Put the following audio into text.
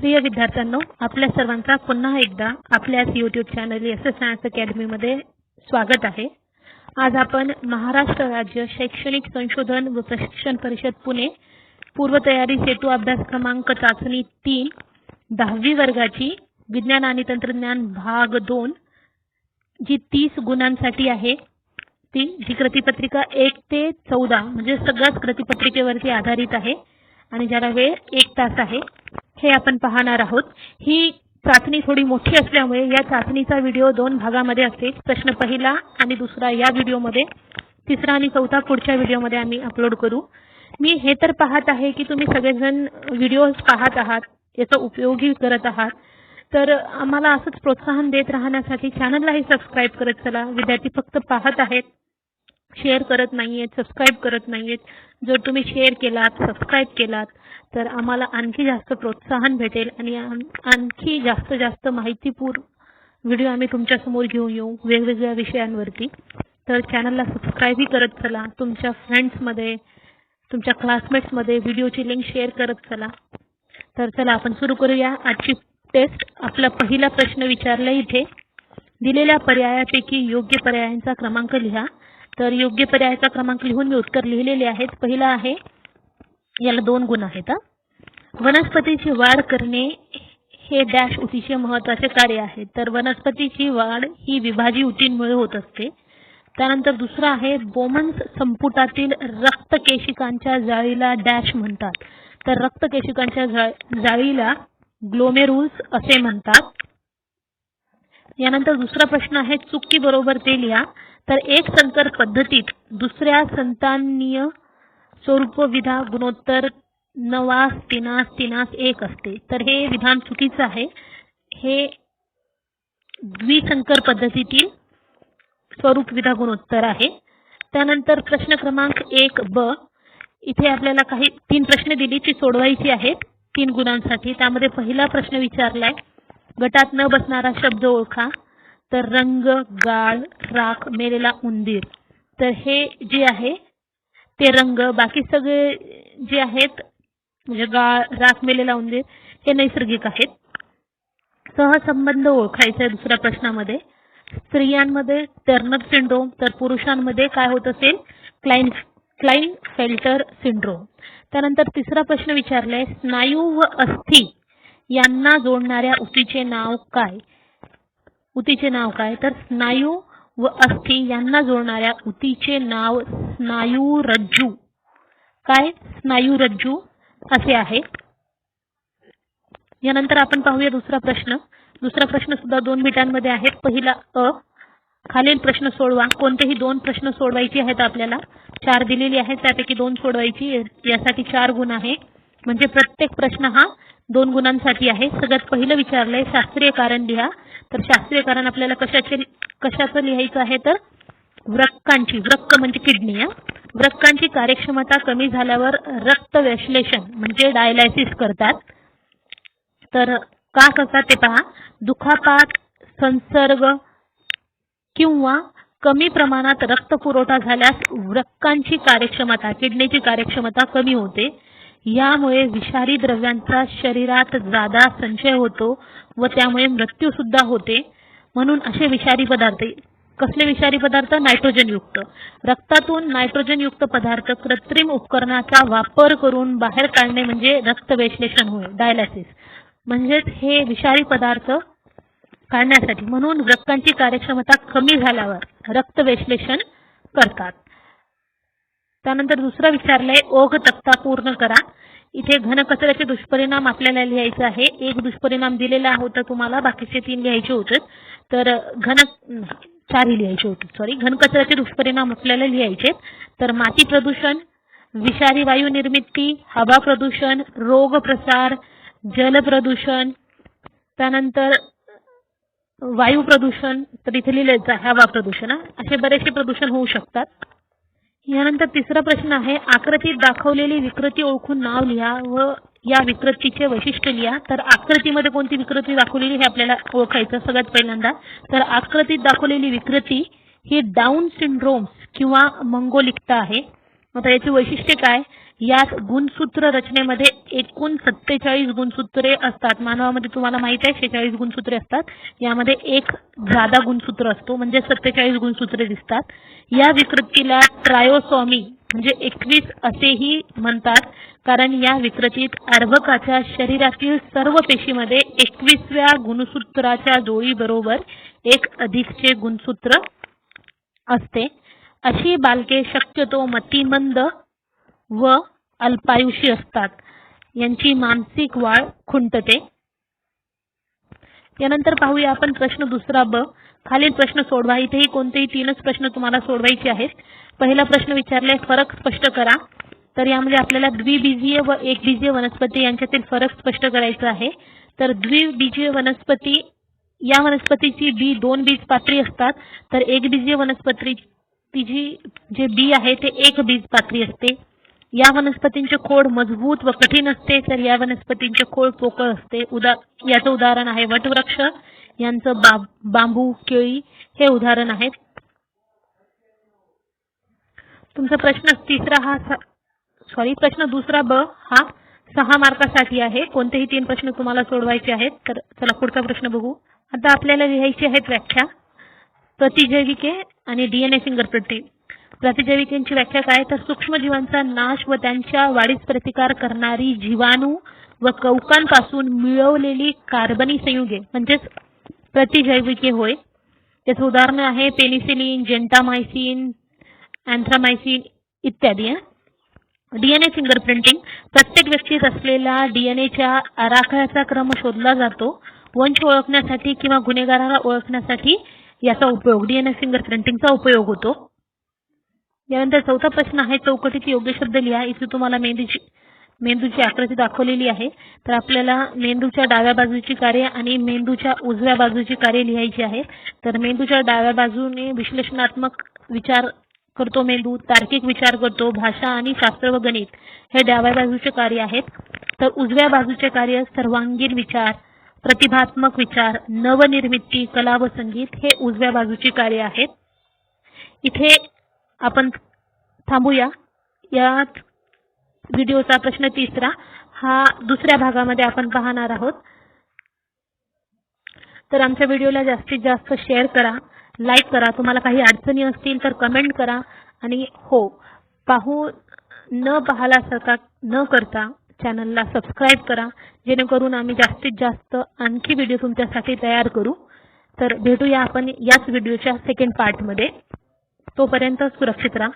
प्रिय विद्यार्थ्यांनो, आपल्या सर्वांचा पुन्हा एकदा आपल्याच YouTube चॅनल एसएस सायन्स अकॅडमीमध्ये स्वागत आहे। आज आपण महाराष्ट्र राज्य शैक्षणिक संशोधन व प्रशिक्षण परिषद पुणे पूर्वतयारी सेतू अभ्यास क्रमांक चाचणी 3 10वी वर्गाची विज्ञान आणि तंत्रज्ञान भाग 2 जी 30 गुणांसाठी आहे जी कृतीपत्रिका 1 ते 14 म्हणजे सगळ्याच कृतीपत्रिकेवरती आधारित आहे आणि ज्याला वेळ 1 तास आहे हे आपण पाहणार आहोत। ही चाचणी थोडी मोठी असल्यामुळे या चाचणीचा व्हिडिओ 2 भागामध्ये असेल। प्रश्न पहिला आणि दुसरा या व्हिडिओमध्ये, तिसरा आणि चौथा पुढच्या व्हिडिओमध्ये आम्ही अपलोड करू। मी हे तर पाहत आहे की तुम्ही सगळेजण व्हिडिओज पाहत आहात, याचा उपयोगही करत आहात, तर आम्हाला असंच प्रोत्साहन देत राहण्यासाठी चॅनललाही सबस्क्राइब करत चला। विद्यार्थी फक्त पाहत आहेत, शेअर करत नाहीयेत, सबस्क्राइब करत नाहीयेत। जर तुम्ही शेअर केलात, सबस्क्राइब केलात तर आम्हाला आणखी जास्त प्रोत्साहन भेटेल आणि आणखी जास्त माहितीपूर्ण व्हिडिओ आम्ही तुमच्या समोर घेऊन येऊ वेगवेगळ्या विषयांवरती। तर चॅनलला सबस्क्राइबही करत चला, तुमच्या फ्रेंड्समध्ये, तुमच्या क्लासमेट्समध्ये व्हिडिओची लिंक शेअर करत चला। तर चला आपण सुरू करूया आजची टेस्ट। आपला पहिला प्रश्न विचारला इथे, दिलेल्या पर्यायापैकी योग्य पर्यायांचा क्रमांक लिहा। तर योग्य पर्यायाचा क्रमांक लिहून मी उत्तर लिहिलेले आहेत। पहिला आहे, याला 2 गुण आहेत। वनस्पतीची वाढ करणे हे डॅश ऊतीचे महत्त्वाचे कार्य आहे। तर वनस्पतीची वाढ ही विभाजी ऊतींमुळे होत असते। त्यानंतर दुसरा आहे, बोमन्स संपुटातील रक्तकेशिकांच्या जाळीला डॅश म्हणतात। तर रक्तकेशिकांच्या जाळीला ग्लोमेरुल्स असे म्हणतात। यानंतर दुसरा प्रश्न आहे, चुकी बरोबर ते लिहा। तर एक संकर पद्धतीत दुसऱ्या संतानीय स्वरूप विधा गुणोत्तर 9 3 1 असते। तर हे विधान चुकीचं आहे। हे द्विसंकर पद्धतीतील स्वरूप विधा गुणोत्तर आहे। त्यानंतर प्रश्न क्रमांक 1 ब, इथे आपल्याला काही 3 प्रश्न दिली ती सोडवायची आहेत 3 गुणांसाठी। त्यामध्ये पहिला प्रश्न विचारलाय, गटात न बसणारा शब्द ओळखा। तर रंग, गाळ, राख, मेलेला उंदीर। तर हे जे आहे ते रंग, बाकी सगळे जे आहेत म्हणजे गाळ, राख, मेलेला उंदीर हे नैसर्गिक आहेत। सहसंबंध ओळखायचा आहे दुसऱ्या प्रश्नामध्ये। स्त्रियांमध्ये टर्नर सिंड्रोम, तर पुरुषांमध्ये काय होत असेल, क्लाइनफेल्टर सिंड्रोम। त्यानंतर तिसरा प्रश्न विचारलाय, स्नायू व अस्थि यांना जोडणाऱ्या ऊतीचे नाव काय? ऊतीचे नाव काय? तर स्नायू व अस्थि यांना जोडणाऱ्या ऊतीचे नाव स्नायुरज्जू। काय? स्नायुरज्जू असे आहे। यानंतर आपण पाहूया दुसरा प्रश्न। दुसरा प्रश्न सुद्धा 2 मिनिटांमध्ये आहे। पहिला अ, खालील प्रश्न सोडवा। कोणतेही 2 प्रश्न सोडवायचे आहेत आपल्याला। 4 दिलेली आहेत, त्यापैकी 2 सोडवायची, यासाठी 4 गुण आहे। म्हणजे प्रत्येक प्रश्न हा 2 गुणांसाठी आहे। सगळ्यात पहिलं विचारलंय, शास्त्रीय कारण लिहा। तर शास्त्रीय कारण आपल्याला कशाचं लिहायचं आहे, तर वृक्कांची, वृक्क म्हणजे किडनी, वृक्कांची कार्यक्षमता कमी झाल्यावर रक्त विश्लेषण म्हणजे डायलायसिस करतात। तर का करतात ते पहा, दुखापत, संसर्ग किंवा कमी प्रमाणात रक्त पुरवठा झाल्यास वृक्कांची कार्यक्षमता, किडनीची कार्यक्षमता कमी होते। यामुळे विषारी द्रव्यांचा शरीरात जादा संचय होतो व त्यामुळे मृत्यू सुद्धा होते। म्हणून असे विषारी पदार्थ, कसले विषारी पदार्थ? नायट्रोजन युक्त। रक्तातून नायट्रोजन युक्त पदार्थ कृत्रिम उपकरणाचा वापर करून बाहेर काढणे म्हणजे रक्त विश्लेषण होय, डायलायसिस। म्हणजेच हे विषारी पदार्थ काढण्यासाठी, म्हणून वृक्कांची कार्यक्षमता कमी झाल्यावर रक्त विश्लेषण करतात। त्यानंतर दुसरा विचारलाय, ओघ तक्ता पूर्ण करा। इथे घनकचऱ्याचे दुष्परिणाम आपल्याला लिहायचे आहे। एक दुष्परिणाम दिलेला होता तुम्हाला, बाकीचे 3 लिहायचे होते। तर 4 लिहायचे होते, घनकचऱ्याचे दुष्परिणाम आपल्याला लिहायचे। तर माती प्रदूषण, विषारी वायू निर्मिती, हवा प्रदूषण, रोग प्रसार, जल प्रदूषण, त्यानंतर वायू प्रदूषण, तर इथे लिहिलेलं आहे हवा प्रदूषण। असे बरेचसे प्रदूषण होऊ शकतात। यानंतर तिसरा प्रश्न आहे, आकृतीत दाखवलेली विकृती ओळखून नाव लिहा व या विकृतीचे वैशिष्ट्य लिहा। तर आकृतीमध्ये कोणती विकृती दाखवलेली हे आपल्याला ओळखायचं सगळ्यात पहिल्यांदा। तर आकृतीत दाखवलेली विकृती ही डाऊन सिंड्रोम किंवा मंगोलिकता आहे। आता याची वैशिष्ट्ये काय? यात गुणसूत्र रचनेमध्ये एकूण 47 गुणसूत्रे असतात. मानवामध्ये तुम्हाला माहित आहे 46 गुणसूत्रे असतात. यामध्ये एक जादा गुणसूत्र असतो म्हणजे 47 गुणसूत्रे दिसतात. या विकृतीला ट्रायोसोमी म्हणजे 21 असेही म्हणतात, कारण या विकृतीत अर्भकाच्या शरीरातील सर्व पेशीमध्ये 21व्या गुणसूत्राच्या जोडीबरोबर एक अधिकचे गुणसूत्र असते. अशी बालके शक्यतो मतिमंद व अल्पायुषी असतात. यांची मानसिक वाढ खुंटते. यानंतर पाहूया आपण प्रश्न दुसरा ब. खालील प्रश्न सोडवा. इथेही कोणतेही 3च प्रश्न तुम्हाला सोडवायचे आहेत. पहिला प्रश्न विचारलाय फरक स्पष्ट करा. तर यामध्ये आपल्याला द्विबीजीय व एकबीजीय वनस्पती यांच्यातील फरक स्पष्ट करायचा आहे. तर द्विबीजीय वनस्पती या वनस्पतीची बी 2 बीजपात्री असतात, तर एकबीजीय वनस्पतीची जे बी आहे ते 1 बीजपात्री असते. या वनस्पतींचे खोड मजबूत व कठीण असते, तर या वनस्पतींचे खोड पोकळ असते. याचं उदाहरण आहे वटवृक्ष, यांचं बांबू, केळी हे उदाहरण आहेत. तुमचा प्रश्न प्रश्न दुसरा ब हा 6 मार्कासाठी आहे. कोणतेही 3 प्रश्न तुम्हाला सोडवायचे आहेत. तर चला पुढचा प्रश्न बघू. आता आपल्याला लिहायची आहेत व्याख्या. प्रतिजैविके आणि डीएनए फिंगरप्रिंटिंग. प्रतिजैविकेची व्याख्या काय, तर सूक्ष्मजीवांचा नाश व त्यांच्या वाढीस प्रतिकार करणारी जीवाणू व कवकांपासून मिळवलेली कार्बनी संयुगे म्हणजेच प्रतिजैविके होय. त्याचं उदाहरण आहे पेनिसिलिन, जेंटामायसिन, अँथ्रामायसिन इत्यादी. डीएनए फिंगरप्रिंटिंग प्रत्येक व्यक्तीत असलेला डीएनएच्या आराखड्याचा क्रम शोधला जातो. वंश ओळखण्यासाठी किंवा गुन्हेगाराला ओळखण्यासाठी याचा उपयोग डीएनए फिंगरप्रिंटिंगचा उपयोग होतो. यानंतर चौथा प्रश्न आहे चौकटीचे योग्य शब्द लिहा. इथे तुम्हाला मेंदूची आकृती दाखवलेली आहे. तर आपल्याला मेंदूच्या डाव्या बाजूची कार्य आणि मेंदूच्या उजव्या बाजूची कार्य लिहायची आहे. तर मेंदूच्या डाव्या बाजूने विश्लेषणात्मक विचार करतो मेंदू, तार्किक विचार करतो, भाषा आणि शास्त्र व गणित हे डाव्या बाजूचे कार्य आहेत. तर उजव्या बाजूचे कार्य सर्वांगीण विचार, प्रतिभात्मक विचार, नवनिर्मिती, कला व संगीत हे उजव्या बाजूची कार्य आहेत. इथे आपण थांबूया. या व्हिडिओचा प्रश्न तिसरा हा दुसऱ्या भागामध्ये आपण पाहणार आहोत. तर आमच्या व्हिडिओला जास्तीत जास्त शेअर करा, लाईक करा. तुम्हाला काही अडचणी असतील तर कमेंट करा. आणि हो, न करता चॅनलला सबस्क्राईब करा, जेणेकरून आम्ही जास्तीत जास्त आणखी व्हिडिओ तुमच्यासाठी तयार करू. तर भेटूया आपण याच व्हिडिओच्या सेकंड पार्टमध्ये. तोपर्यंत सुरक्षित राहा.